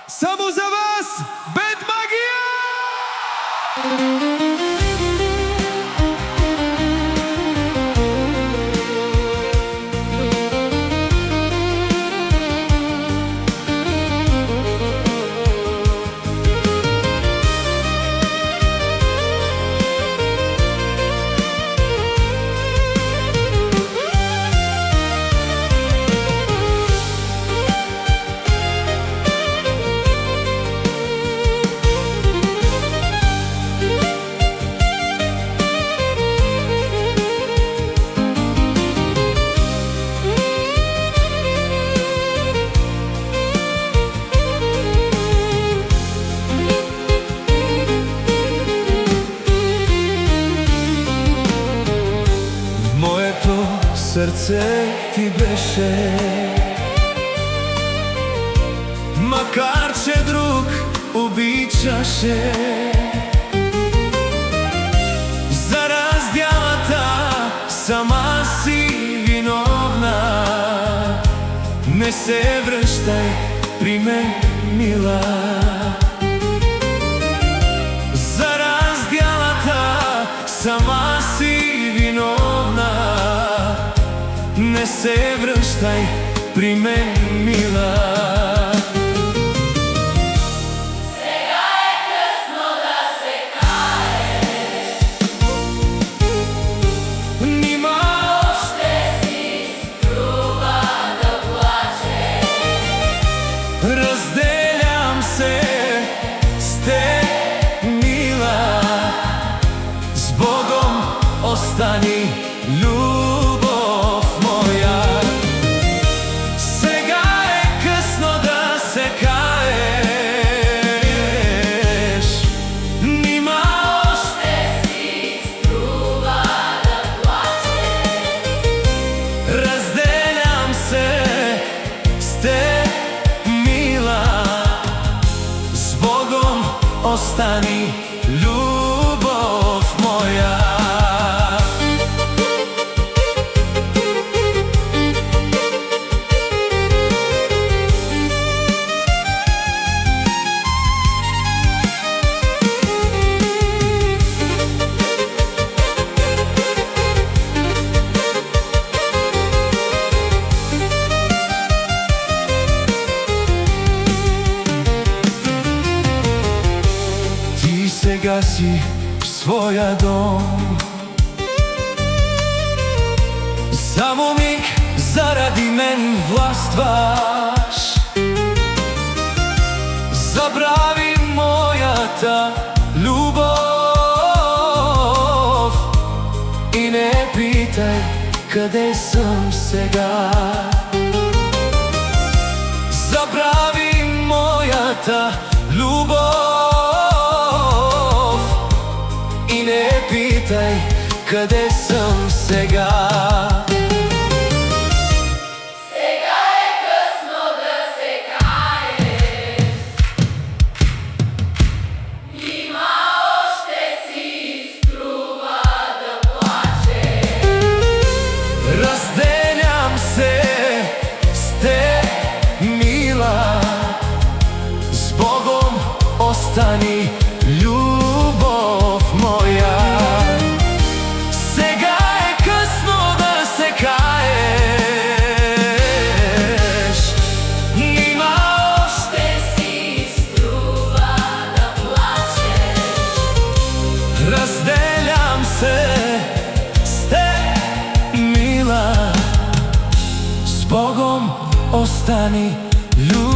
Само за вас, Бед Магија! Срце ти беше, макар че друг обичаше. За раздялата сама си виновна. Не се връщай при мен, мила. За раздялата сама си виновна. Не се връщай при мен, мила. Сега е късно да се каеш. Нима още си струва да плачеш. Разделям се с теб, мила. С Богом остани, любов моя. Сега е късно да се каеш. Нима Още си струва да плачеш. разделям се с теб, мила. С Богом остани, любов моя. Ти сега си в своя дом. Само миг заради мен властваш. Забрави моята любов и не питай къде съм сега. Забрави моята любов и не питай къде съм сега. Сега е късно да се каеш. Нима още си струва да плачеш. Разделям се с теб, мила. С Богом остани, любов моя. Сега е късно да се каеш. Нима Още си струва да плачеш. разделям се с теб, мила. С Богом остани, любов.